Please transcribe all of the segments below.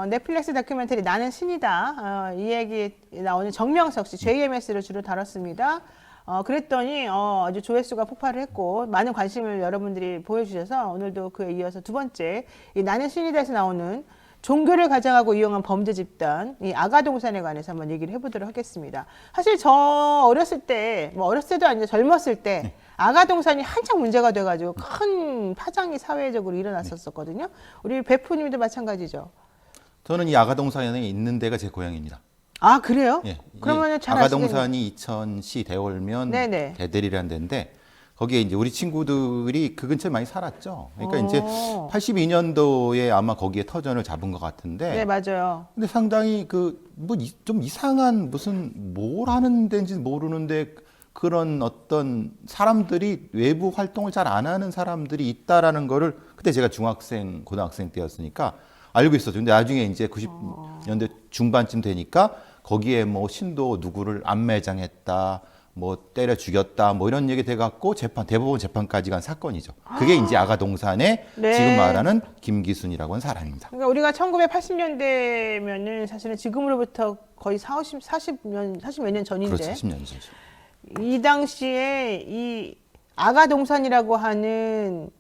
넷플릭스 다큐멘터리 나는 신이다. 이 얘기 나오는 정명석 씨, JMS를 주로 다뤘습니다. 그랬더니 아주 조회수가 폭발을 했고 많은 관심을 여러분들이 보여주셔서 오늘도 그에 이어서 두 번째 이 나는 신이다에서 나오는 종교를 가장하고 이용한 범죄 집단, 이 아가동산에 관해서 한번 얘기를 해보도록 하겠습니다. 사실 저 어렸을 때, 뭐 어렸을 때도 아니라 젊었을 때 아가동산이 한창 문제가 돼가지고 큰 파장이 사회적으로 일어났었거든요. 우리 베프님도 마찬가지죠. 저는 이 아가동산에 있는 데가 제 고향입니다. 아, 그래요? 예, 그러면은 잘 아가동산이 이천시 대월면 네네. 대들이라는 데인데 거기에 이제 우리 친구들이 그 근처에 많이 살았죠. 그러니까 이제 82년도에 아마 거기에 터전을 잡은 것 같은데. 네, 맞아요. 근데 상당히 좀 이상한 무슨 뭘 하는 데인지 모르는데 그런 어떤 사람들이 외부 활동을 잘 안 하는 사람들이 있다라는 거를 그때 제가 중학생, 고등학생 때였으니까 알고 있었죠. 근데 나중에 이제 90년대 중반쯤 되니까 거기에 뭐 신도 누구를 안매장했다, 뭐 때려 죽였다, 뭐 이런 얘기 돼갖고 대법원 재판까지 간 사건이죠. 그게 이제 아가동산의 네. 지금 말하는 김기순이라고 하는 사람입니다. 그러니까 우리가 1980년대면은 사실은 지금으로부터 거의 40몇 년 전인데. 그렇죠. 10년 전이죠. 이 당시에 이 아가동산이라고 하는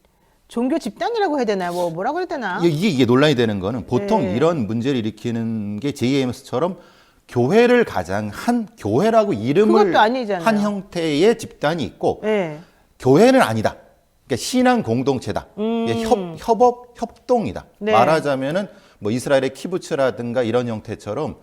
종교 집단이라고 해야 되나, 뭐라고 해야 되나? 이게 논란이 되는 거는 보통 네. 이런 문제를 일으키는 게 JMS처럼 교회를 가장 한 교회라고 이름을 그것도 아니잖아요. 한 형태의 집단이 있고 네. 교회는 아니다. 그러니까 신앙 공동체다. 협동이다. 네. 말하자면은 뭐 이스라엘의 키부츠라든가 이런 형태처럼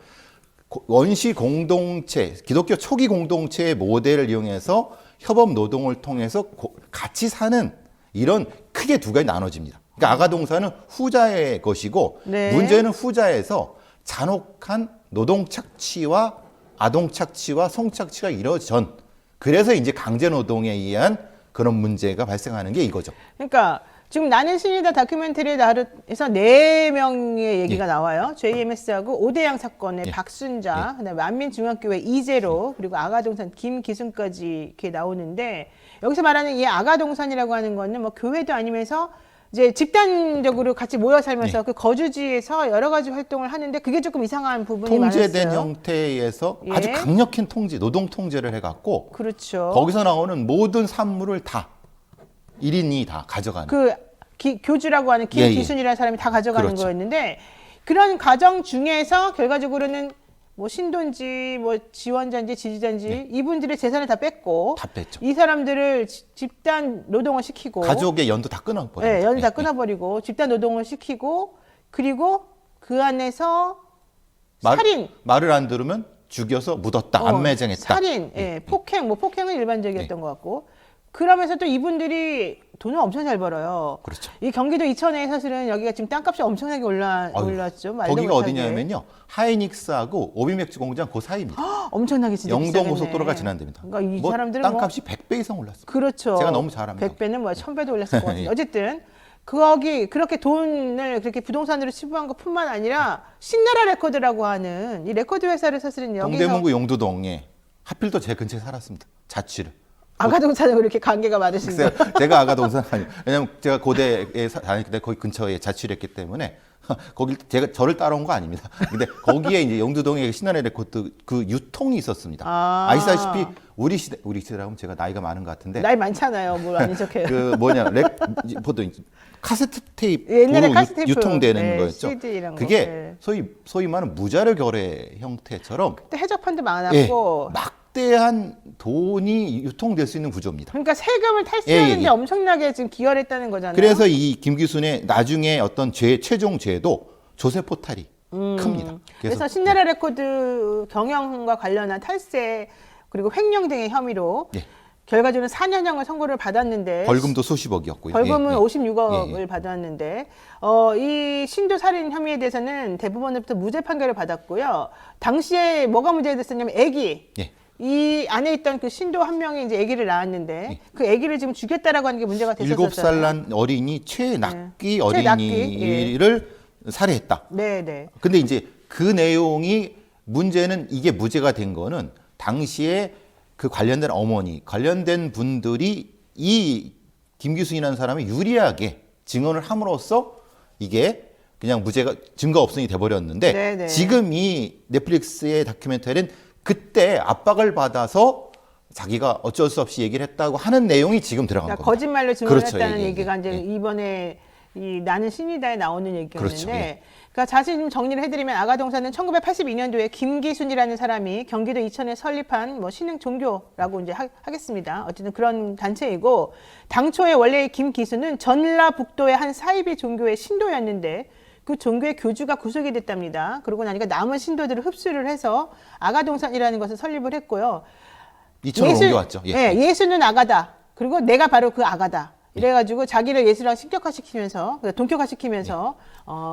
원시 공동체, 기독교 초기 공동체의 모델을 이용해서 협업 노동을 통해서 같이 사는 이런 크게 두 가지 나눠집니다. 그러니까 아가동산은 후자의 것이고 네. 문제는 후자에서 잔혹한 노동 착취와 아동 착취와 성 착취가 이뤄전 그래서 이제 강제 노동에 의한 그런 문제가 발생하는 게 이거죠. 그러니까 지금 나는 신이다 다큐멘터리에 나름에서 4명의 얘기가 나와요. JMS하고 오대양 사건의 박순자, 그다음에 만민중앙교회 이재로, 그리고 아가동산 김기순까지 이렇게 나오는데 여기서 말하는 이 아가동산이라고 하는 거는 뭐 교회도 아니면서 이제 집단적으로 같이 모여 살면서 그 거주지에서 여러 가지 활동을 하는데 그게 조금 이상한 부분이 통제된 많았어요. 형태에서 예. 아주 강력한 통제, 노동 통제를 해갖고 그렇죠. 거기서 나오는 모든 산물을 다 1인이 다 가져가는. 교주라고 하는 김기순이라는 사람이 다 가져가는 그렇죠. 거였는데 그런 과정 중에서 결과적으로는 뭐 신도인지 뭐 지원자인지 지지자인지 이분들의 재산을 다 뺐고 다 뺐죠. 이 사람들을 집단 노동을 시키고 가족의 연도 다 끊어버려요. 네, 연을 다 끊어버리고 집단 노동을 시키고 그리고 그 안에서 살인 말을 안 들으면 죽여서 묻었다, 안매장했다. 살인, 폭행, 폭행은 일반적이었던 것 같고 그러면서 또 이분들이 돈을 엄청 잘 벌어요. 그렇죠. 이 경기도 이천에 사실은 여기가 지금 땅값이 엄청나게 올랐죠. 말도 거기가 못하게. 어디냐면요. 하이닉스하고 오비맥주 공장 그 사이입니다. 엄청나게 진짜 영동고속도로가 비싸겠네. 지난답니다. 그러니까 이 사람들은 땅값이 100배 이상 올랐어요. 그렇죠. 제가 너무 잘 압니다. 100배는 뭐야 1000배도 올랐을 것 같은데 예. 어쨌든 거기 그렇게 돈을 그렇게 부동산으로 치부한 것뿐만 아니라 신나라 레코드라고 하는 이 레코드 회사를 사실은 여기서 동대문구 용두동에 하필 또 제 근처에 살았습니다. 자취를. 아가동산하고 이렇게 관계가 많으신데 제가 아가동산 아니에요. 왜냐면 제가 고대에 다닐 때 거기 근처에 자취를 했기 때문에 거기 제가 저를 따라온 거 아닙니다. 근데 거기에 이제 영두동에 신한의 레코드 그 유통이 있었습니다. 아시다시피 우리 시대라면 제가 나이가 많은 것 같은데 나이 많잖아요. 뭘 아닌 척해요. 그 보통 카세트 테이프로 옛날에 카세트 테이프. 유통되는 거였죠. CD 이런 거. 그게 네. 소위 말하는 무자료 거래 형태처럼 그때 해적판도 많았고 막대한 돈이 유통될 수 있는 구조입니다. 그러니까 세금을 탈세하는데 예. 엄청나게 지금 기여를 했다는 거잖아요. 그래서 이 김기순의 나중에 어떤 최종 죄도 조세 포탈이 큽니다. 그래서 신나라 레코드 경영과 관련한 탈세 그리고 횡령 등의 혐의로 결과적으로 4년형을 선고를 받았는데 벌금도 수십억이었고요. 벌금은 예. 56억을 받았는데 이 신도 살인 혐의에 대해서는 대법원으로부터 무죄 판결을 받았고요. 당시에 뭐가 문제가 됐었냐면 아기 이 안에 있던 그 신도 한 명이 이제 아기를 낳았는데 그 아기를 지금 죽였다라고 하는 게 문제가 됐었잖아요. 7살 난 어린이 최낙기 어린이를 살해했다. 네네. 근데 이제 그 내용이 문제는 이게 무죄가 된 거는 당시에 그 관련된 어머니, 관련된 분들이 이 김기순이라는 사람이 유리하게 증언을 함으로써 이게 그냥 무죄가 증거 없으니 돼버렸는데 네네. 지금 이 넷플릭스의 다큐멘터리는 그때 압박을 받아서 자기가 어쩔 수 없이 얘기를 했다고 하는 내용이 지금 들어간 그러니까 겁니다. 거짓말로 증언했다는 그렇죠. 예, 예, 얘기가 예, 이제 예. 이번에 이 나는 신이다에 나오는 얘기였는데, 그렇죠, 예. 그러니까 자세히 좀 정리를 해드리면 아가동사는 1982년도에 김기순이라는 사람이 경기도 이천에 설립한 뭐 신흥 종교라고 이제 하겠습니다. 어쨌든 그런 단체이고, 당초에 원래 김기순은 전라북도의 한 사이비 종교의 신도였는데 그 종교의 교주가 구속이 됐답니다. 그러고 나니까 남은 신도들을 흡수를 해서 아가동산이라는 것을 설립을 했고요. 이천으로 옮겨왔죠. 예. 예, 예수는 아가다. 그리고 내가 바로 그 아가다. 이래가지고 자기를 예수랑 신격화시키면서, 동격화시키면서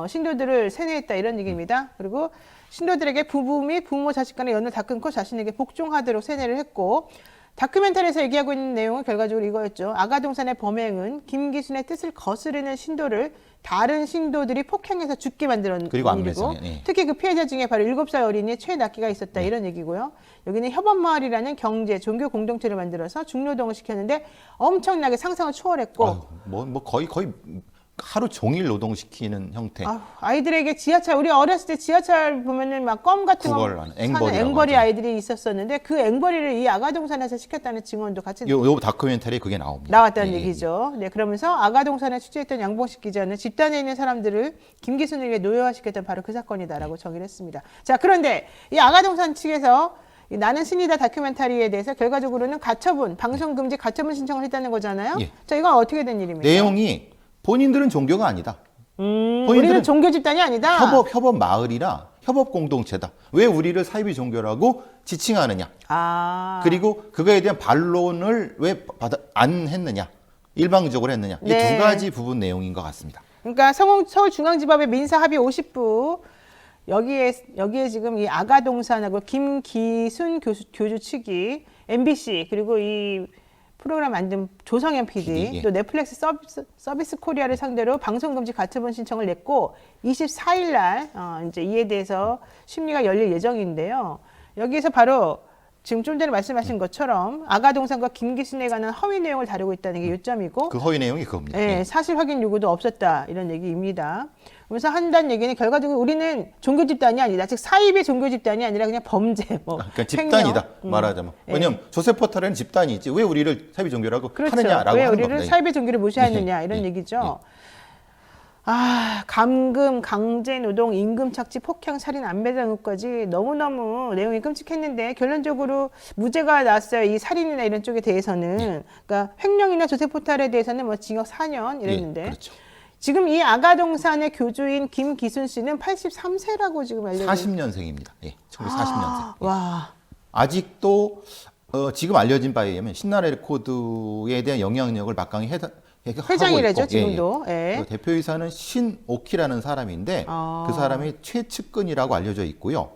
신도들을 세뇌했다 이런 얘기입니다. 그리고 신도들에게 부부 및 부모 자식 간의 연을 다 끊고 자신에게 복종하도록 세뇌를 했고, 다큐멘터리에서 얘기하고 있는 내용은 결과적으로 이거였죠. 아가동산의 범행은 김기순의 뜻을 거스르는 신도를 다른 신도들이 폭행해서 죽게 만드는 그리고 일이고, 안매상에, 예. 특히 그 피해자 중에 바로 7살 어린이 최낙기가 있었다 이런 얘기고요. 여기는 협업마을이라는 경제, 종교 공동체를 만들어서 중노동을 시켰는데 엄청나게 상상을 초월했고, 아유, 뭐 거의 하루 종일 노동시키는 형태. 아이들에게 지하철, 우리 어렸을 때 지하철 보면은 막 껌 같은 거 구걸하는 사는 앵벌이라고 앵벌이 하죠. 아이들이 있었었는데 그 앵벌이를 이 아가동산에서 시켰다는 증언도 같이 요 다큐멘터리에 그게 나옵니다. 나왔다는 예, 예. 얘기죠. 네, 그러면서 아가동산에 취재했던 양봉식 기자는 집단에 있는 사람들을 김기순에게 노예화시켰던 바로 그 사건이다라고 정의를 했습니다. 자, 그런데 이 아가동산 측에서 이 나는 신이다 다큐멘터리에 대해서 결과적으로는 가처분, 방송금지 가처분 신청을 했다는 거잖아요. 예. 자, 이건 어떻게 된 일입니까? 내용이 본인들은 종교가 아니다. 우리는 본인들은 종교 집단이 아니다. 협업 마을이라 협업 공동체다. 왜 우리를 사이비 종교라고 지칭하느냐? 그리고 그거에 대한 반론을 왜 안 했느냐? 일방적으로 했느냐? 이 네. 두 가지 부분 내용인 것 같습니다. 그러니까 서울중앙지법의 민사합의 50부 여기에 지금 이 아가동산하고 김기순 교주 측이 MBC 그리고 이 프로그램 만든 조성현 PD, 예. 또 넷플릭스 서비스 코리아를 상대로 방송금지 가처분 신청을 냈고 24일 날 이제 이에 대해서 심리가 열릴 예정인데요. 여기에서 바로 지금 좀 전에 말씀하신 것처럼 아가동산과 김기순에 관한 허위 내용을 다루고 있다는 게 요점이고, 그 허위 내용이 그겁니다. 네, 예. 사실 확인 요구도 없었다 이런 얘기입니다. 그래서 한다는 얘기는 결과적으로 우리는 종교 집단이 아니다. 즉 사이비 종교 집단이 아니라 그냥 범죄, 뭐 그러니까 집단이다 말하자면. 예. 왜냐하면 조세프 포탈에는 집단이 있지 왜 우리를 사이비 종교라고 그렇죠. 하느냐라고 왜 하는 우리를 겁니다. 사이비 종교를 무시하느냐 이런 예. 얘기죠. 감금, 강제노동, 임금 착취, 폭행, 살인, 안배당 의혹까지 너무너무 내용이 끔찍했는데 결론적으로 무죄가 나왔어요. 이 살인이나 이런 쪽에 대해서는. 그러니까 횡령이나 조세 포탈에 대해서는 뭐 징역 4년 이랬는데. 예, 그렇죠. 지금 이 아가동산의 교주인 김기순 씨는 83세라고 지금 알려져 40년생입니다. 예, 1940년생. 와. 아직도 지금 알려진 바에 의하면 신나라 레코드에 대한 영향력을 막강히 회장이래죠, 하고 있고, 지금도. 예. 그 대표이사는 신오키라는 사람인데 그 사람이 최측근이라고 알려져 있고요.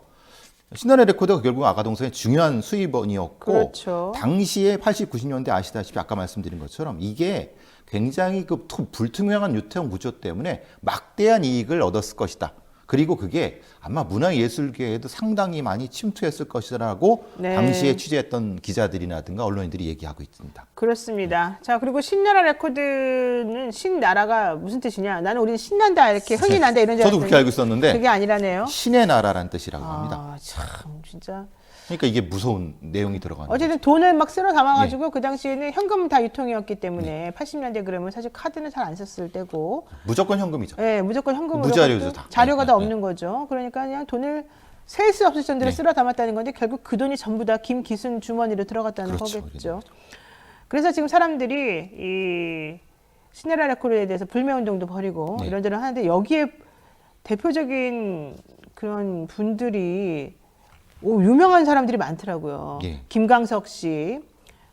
신나라 레코드가 결국 아가동산의 중요한 수입원이었고 그렇죠. 당시에 80, 90년대 아시다시피 아까 말씀드린 것처럼 이게 굉장히 그 불투명한 유통 구조 때문에 막대한 이익을 얻었을 것이다. 그리고 그게 아마 문화예술계에도 상당히 많이 침투했을 것이라고 네. 당시에 취재했던 기자들이라든가 언론인들이 얘기하고 있습니다. 그렇습니다. 자, 그리고 신나라 레코드는 신나라가 무슨 뜻이냐? 나는 우리는 신난다 이렇게 흥이 난다 이런 줄 저도 그렇게 알았더니 알고 있었는데 그게 아니라네요. 신의 나라라는 뜻이라고 합니다. 참 진짜. 그러니까 이게 무서운 내용이 들어가는 어쨌든 돈을 막 쓸어 담아가지고 그 당시에는 현금 다 유통이었기 때문에 80년대 그러면 사실 카드는 잘 안 썼을 때고, 무조건 현금이죠. 예, 무조건 현금으로 무자료죠, 그것도 다. 자료가 네, 다 네, 없는 거죠. 그러니까 그냥 돈을 셀 수 없을 정도로 네. 쓸어 담았다는 건데 결국 그 돈이 전부 다 김기순 주머니로 들어갔다는 그렇죠. 거겠죠. 그래서 지금 사람들이 이 시네라 레코드에 대해서 불매운동도 벌이고 네. 이런저런 하는데 여기에 대표적인 그런 분들이 유명한 사람들이 많더라고요. 예. 김강석 씨,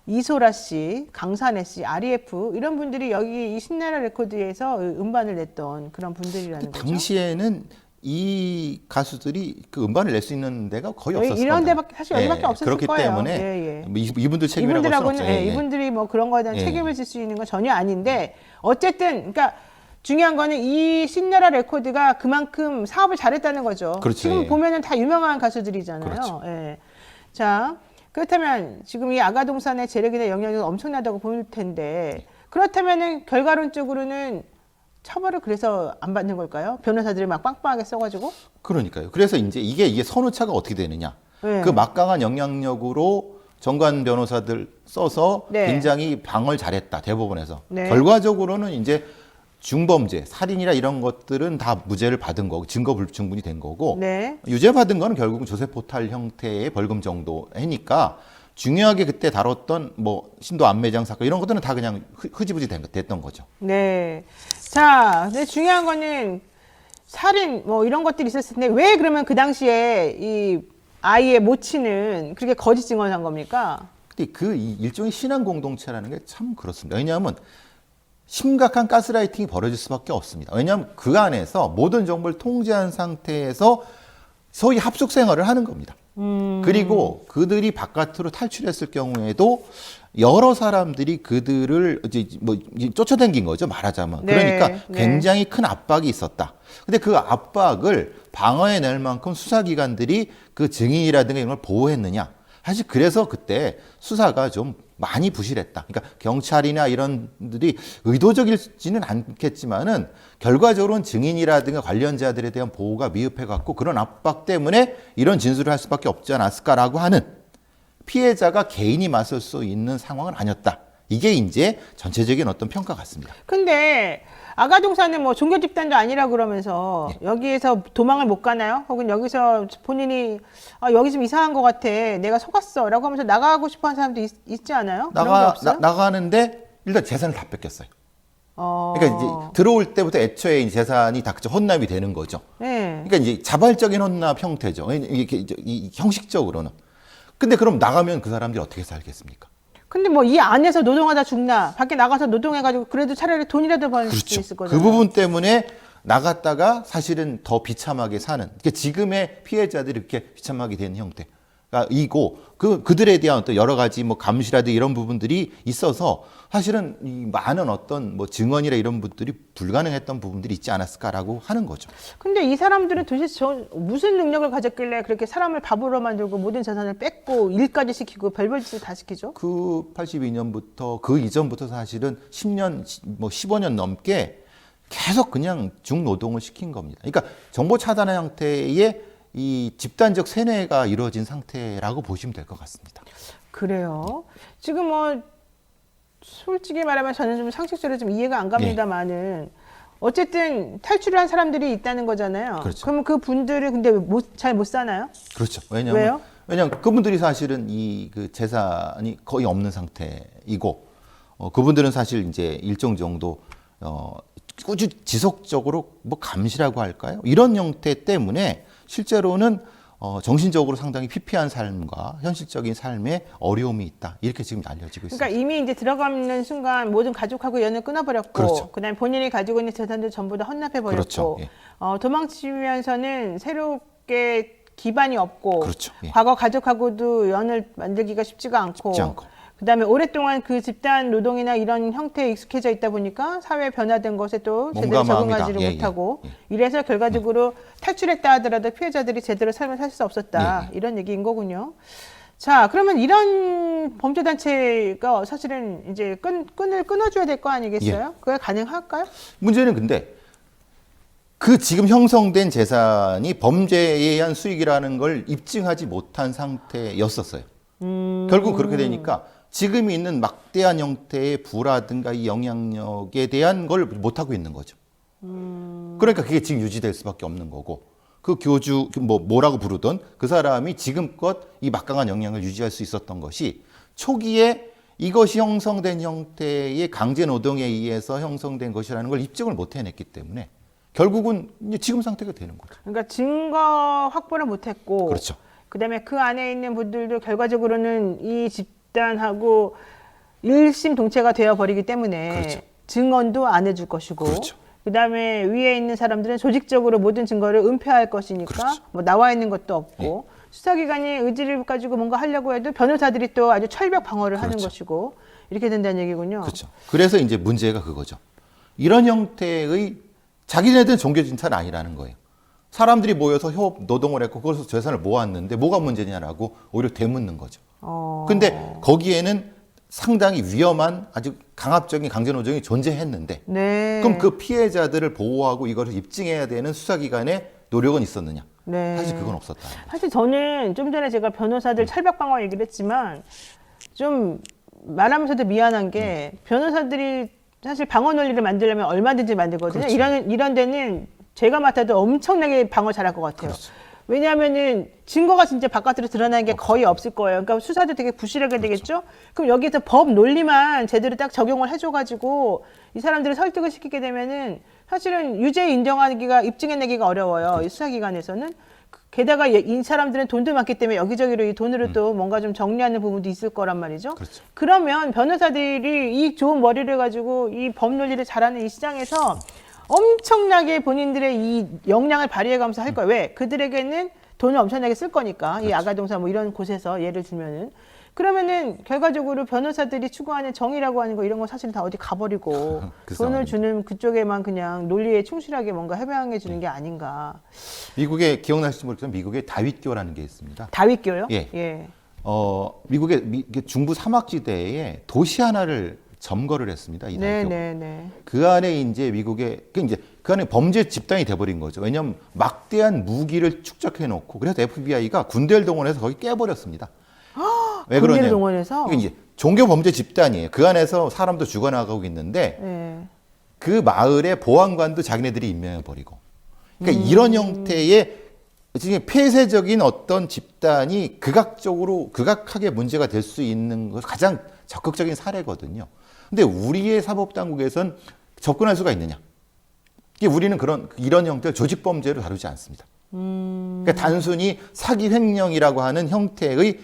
이소라 씨, 강산혜 씨, REF 이런 분들이 여기 이 신나라 레코드에서 음반을 냈던 그런 분들이라는 거죠. 당시에는 이 가수들이 그 음반을 낼 수 있는 데가 거의 여기 없었어요. 이런 데밖에 사실 여기밖에 없었을 그렇기 거예요. 때문에 예, 예. 뭐 이분들 책임이라고 할 수는 이분들하고는 없죠. 예, 이분들이 뭐 그런 거에 대한 예. 책임을 질 수 있는 건 전혀 아닌데 어쨌든 그러니까 중요한 거는 이 신나라 레코드가 그만큼 사업을 잘했다는 거죠. 그렇죠. 지금 예. 보면은 다 유명한 가수들이잖아요. 그렇죠. 예. 자, 그렇다면 지금 이 아가동산의 재력이나 영향력이 엄청나다고 보일 텐데 그렇다면은 결과론적으로는 처벌을 그래서 안 받는 걸까요? 변호사들이 막 빵빵하게 써가지고. 그러니까요. 그래서 이제 이게 선후차가 어떻게 되느냐. 네. 그 막강한 영향력으로 정관 변호사들 써서 네. 굉장히 방어를 잘했다. 대법원에서. 네. 결과적으로는 이제 중범죄, 살인이나 이런 것들은 다 무죄를 받은 거고 증거 불충분이 된 거고 네. 유죄 받은 거는 결국은 조세 포탈 형태의 벌금 정도 하니까 중요하게 그때 다뤘던 뭐 신도 안매장 사건 이런 것들은 다 그냥 흐지부지 됐던 거죠. 네. 자, 근데 중요한 거는 살인 뭐 이런 것들이 있었을 텐데 왜 그러면 그 당시에 이 아이의 모친은 그렇게 거짓 증언을 한 겁니까? 근데 그 일종의 신앙 공동체라는 게 참 그렇습니다. 왜냐하면 심각한 가스라이팅이 벌어질 수밖에 없습니다. 왜냐하면 그 안에서 모든 정보를 통제한 상태에서 소위 합숙 생활을 하는 겁니다. 그리고 그들이 바깥으로 탈출했을 경우에도 여러 사람들이 그들을 이제 뭐 쫓아다닌 거죠, 말하자면. 네, 그러니까 네. 굉장히 큰 압박이 있었다. 근데 그 압박을 방어해낼 만큼 수사기관들이 그 증인이라든가 이런 걸 보호했느냐. 사실 그래서 그때 수사가 좀 많이 부실했다. 그러니까 경찰이나 이런 분들이 의도적이지는 않겠지만은 결과적으로는 증인이라든가 관련자들에 대한 보호가 미흡해갖고 그런 압박 때문에 이런 진술을 할 수밖에 없지 않았을까라고 하는 피해자가 개인이 맞설 수 있는 상황은 아니었다. 이게 이제 전체적인 어떤 평가 같습니다. 근데 아가동사는 뭐 종교 집단도 아니라 그러면서 여기에서 도망을 못 가나요? 혹은 여기서 본인이 여기 좀 이상한 것 같아. 내가 속았어라고 하면서 나가고 싶어하는 사람도 있지 않아요? 그런 게 없어요? 나가는데 일단 재산을 다 뺏겼어요. 그러니까 이제 들어올 때부터 애초에 이 재산이 다 헌납이 되는 거죠. 네. 그러니까 이제 자발적인 헌납 형태죠. 이게 형식적으로는. 근데 그럼 나가면 그 사람들이 어떻게 살겠습니까? 근데 뭐 이 안에서 노동하다 죽나 밖에 나가서 노동해가지고 그래도 차라리 돈이라도 벌 수 그렇죠. 있을 거잖아요. 그 부분 때문에 나갔다가 사실은 더 비참하게 사는. 그러니까 지금의 피해자들이 이렇게 비참하게 된 형태가 이고 그들에 대한 어떤 여러 가지 뭐 감시라든지 이런 부분들이 있어서 사실은 이 많은 어떤 뭐 증언이나 이런 분들이 불가능했던 부분들이 있지 않았을까라고 하는 거죠. 근데 이 사람들은 도대체 무슨 능력을 가졌길래 그렇게 사람을 바보로 만들고 모든 재산을 뺏고 일까지 시키고 별별 짓을 다 시키죠? 그 82년부터 그 이전부터 사실은 10년 뭐 15년 넘게 계속 그냥 중노동을 시킨 겁니다. 그러니까 정보 차단의 형태의 이 집단적 세뇌가 이루어진 상태라고 보시면 될 것 같습니다. 그래요. 지금 뭐 솔직히 말하면 저는 좀 상식적으로 좀 이해가 안 갑니다만은 어쨌든 탈출을 한 사람들이 있다는 거잖아요. 그렇죠. 그러면 그 분들은 근데 잘 못 사나요? 그렇죠. 왜요? 왜냐하면 그분들이 사실은 이 그 재산이 거의 없는 상태이고 그분들은 사실 이제 일정 정도 꾸준히 지속적으로 뭐 감시라고 할까요? 이런 형태 때문에 실제로는 정신적으로 상당히 피폐한 삶과 현실적인 삶에 어려움이 있다. 이렇게 지금 알려지고 있습니다. 그러니까 이미 이제 들어가는 순간 모든 가족하고 연을 끊어버렸고, 그렇죠. 그다음에 본인이 가지고 있는 재산들 전부 다 헌납해버렸고, 그렇죠. 예. 도망치면서는 새롭게 기반이 없고, 그렇죠. 예. 과거 가족하고도 연을 만들기가 쉽지가 않고, 쉽지 않고. 그다음에 오랫동안 그 집단 노동이나 이런 형태에 익숙해져 있다 보니까 사회 변화된 것에 또 제대로 몸감합니다. 적응하지를 예, 못하고 예. 이래서 결과적으로 탈출했다 하더라도 피해자들이 제대로 삶을 살 수 없었다 예. 이런 얘기인 거군요. 자, 그러면 이런 범죄 단체가 사실은 이제 끈을 끊어줘야 될 거 아니겠어요? 그게 가능할까요? 문제는 근데 그 지금 형성된 재산이 범죄에 의한 수익이라는 걸 입증하지 못한 상태였었어요. 결국 그렇게 되니까 지금 있는 막대한 형태의 부라든가 이 영향력에 대한 걸 못하고 있는 거죠. 그러니까 그게 지금 유지될 수밖에 없는 거고 그 교주 뭐라고 부르던 그 사람이 지금껏 이 막강한 영향을 유지할 수 있었던 것이 초기에 이것이 형성된 형태의 강제 노동에 의해서 형성된 것이라는 걸 입증을 못 해냈기 때문에 결국은 이제 지금 상태가 되는 거죠. 그러니까 증거 확보를 못했고, 그렇죠. 그다음에 그 안에 있는 분들도 결과적으로는 이 집단하고 일심동체가 되어 버리기 때문에 그렇죠. 증언도 안 해줄 것이고, 그렇죠. 그다음에 위에 있는 사람들은 조직적으로 모든 증거를 은폐할 것이니까 그렇죠. 뭐 나와 있는 것도 없고 수사기관이 의지를 가지고 뭔가 하려고 해도 변호사들이 또 아주 철벽 방어를 하는 그렇죠. 것이고 이렇게 된다는 얘기군요. 그렇죠. 그래서 이제 문제가 그거죠. 이런 형태의 자기네들은 종교 진찰은 아니라는 거예요. 사람들이 모여서 협업 노동을 했고 그것에서 재산을 모았는데 뭐가 문제냐라고 오히려 되묻는 거죠. 근데 거기에는 상당히 위험한 아주 강압적인 강제노동이 존재했는데 네. 그럼 그 피해자들을 보호하고 이거를 입증해야 되는 수사기관의 노력은 있었느냐? 네. 사실 그건 없었다. 사실 저는 좀 전에 제가 변호사들 철벽 방어 얘기를 했지만 좀 말하면서도 미안한 게 변호사들이 사실 방어 논리를 만들려면 얼마든지 만들거든요. 그렇죠. 이런 데는 제가 맡아도 엄청나게 방어 잘할 것 같아요. 그렇죠. 왜냐하면은 증거가 진짜 바깥으로 드러나는 게 거의 없을 거예요. 그러니까 수사도 되게 부실하게 되겠죠. 그럼 여기에서 법 논리만 제대로 딱 적용을 해줘가지고 이 사람들을 설득을 시키게 되면은 사실은 유죄 인정하기가 입증해내기가 어려워요. 이 수사기관에서는. 게다가 이 사람들은 돈도 많기 때문에 여기저기로 이 돈으로 또 뭔가 좀 정리하는 부분도 있을 거란 말이죠. 그렇죠. 그러면 변호사들이 이 좋은 머리를 가지고 이 법 논리를 잘하는 이 시장에서 엄청나게 본인들의 이 역량을 발휘해가면서 할 거예요. 왜? 그들에게는 돈을 엄청나게 쓸 거니까. 이 아가동사 뭐 이런 곳에서 예를 들면은. 그러면은 결과적으로 변호사들이 추구하는 정의라고 하는 거 이런 거 사실 다 어디 가버리고 그 돈을 상황입니다. 주는 그쪽에만 그냥 논리에 충실하게 뭔가 해방해 주는 게 아닌가. 미국에 기억나실지 모르겠지만 미국에 다윗교라는 게 있습니다. 다윗교요? 예. 예. 미국의 중부 사막지대에 도시 하나를 점거를 했습니다. 이 다윗교가. 네네네. 그 안에 이제 그 안에 범죄 집단이 돼버린 거죠. 왜냐하면 막대한 무기를 축적해 놓고 그래서 FBI가 군대를 동원해서 거기 깨버렸습니다. 왜 군대를 그러냐? 동원해서? 이게 이제 종교 범죄 집단이에요. 그 안에서 사람도 죽어나가고 있는데 예. 그 마을의 보안관도 자기네들이 임명해 버리고. 그러니까 이런 형태의 지금 폐쇄적인 어떤 집단이 극악하게 문제가 될 수 있는 것 가장 적극적인 사례거든요. 근데 우리의 사법당국에선 접근할 수가 있느냐? 이게 우리는 이런 형태의 조직 범죄로 다루지 않습니다. 그러니까 단순히 사기 횡령이라고 하는 형태의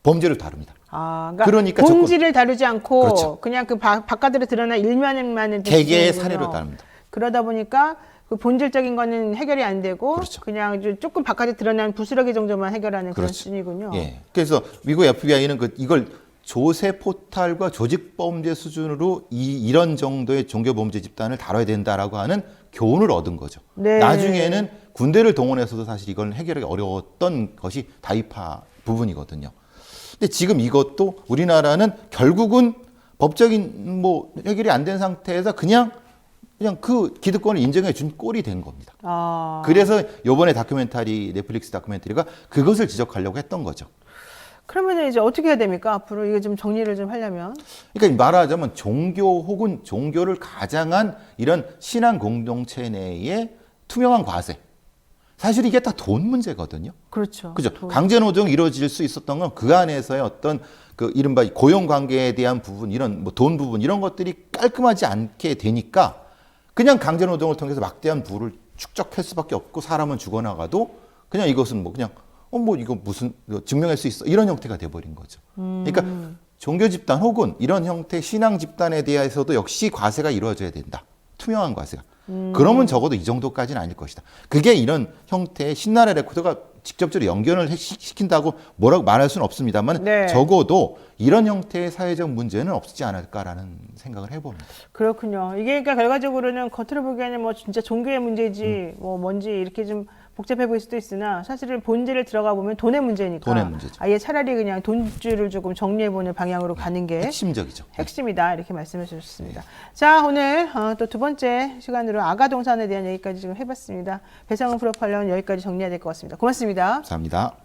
범죄를 다룹니다. 아, 그러니까 본질을 다루지 않고 그렇죠. 그냥 그 바깥으로 드러난 일면만 개개의 사례로 다룹니다. 그러다 보니까 그 본질적인 거는 해결이 안 되고 그렇죠. 그냥 조금 바깥에 드러난 부스러기 정도만 해결하는 그런 그렇죠. 수준이군요. 예. 그래서 미국 FBI는 이걸 조세 포탈과 조직 범죄 수준으로 이런 정도의 종교 범죄 집단을 다뤄야 된다라고 하는 교훈을 얻은 거죠. 네. 나중에는 군대를 동원해서도 사실 이걸 해결하기 어려웠던 것이 다이파 부분이거든요. 근데 지금 이것도 우리나라는 결국은 법적인 해결이 안 된 상태에서 그냥 그 기득권을 인정해 준 꼴이 된 겁니다. 아, 그래서 이번에 넷플릭스 다큐멘터리가 그것을 지적하려고 했던 거죠. 그러면 이제 어떻게 해야 됩니까? 앞으로 이거 좀 정리를 좀 하려면. 그러니까 말하자면 종교 혹은 종교를 가장한 이런 신앙 공동체 내의 투명한 과세. 사실 이게 다 돈 문제거든요. 그렇죠. 그죠? 강제 노동이 이루어질 수 있었던 건 그 안에서의 어떤 그 이른바 고용 관계에 대한 부분, 이런 돈 부분 이런 것들이 깔끔하지 않게 되니까 그냥 강제 노동을 통해서 막대한 부를 축적할 수밖에 없고 사람은 죽어나가도 그냥 이것은 그냥 이거 무슨 증명할 수 있어 이런 형태가 돼버린 거죠. 그러니까 종교 집단 혹은 이런 형태 신앙 집단에 대해서도 역시 과세가 이루어져야 된다. 투명한 과세가. 그러면 적어도 이 정도까지는 아닐 것이다. 그게 이런 형태의 신나라 레코드가 직접적으로 연결을 시킨다고 뭐라고 말할 수는 없습니다만 네. 적어도 이런 형태의 사회적 문제는 없지 않을까라는 생각을 해봅니다. 그렇군요. 이게 그러니까 결과적으로는 겉으로 보기에는 뭐 진짜 종교의 문제지 뭐 뭔지 이렇게 좀 복잡해 보일 수도 있으나 사실은 본질을 들어가 보면 돈의 문제니까 돈의 문제죠. 아예 차라리 그냥 돈줄을 조금 정리해보는 방향으로 가는 게 핵심적이죠. 핵심이다 이렇게 말씀해 주셨습니다. 자, 오늘 또 두 번째 시간으로 아가동산에 대한 얘기까지 지금 해봤습니다. 배상훈 프로파일러는 여기까지 정리해야 될 것 같습니다. 고맙습니다. 감사합니다.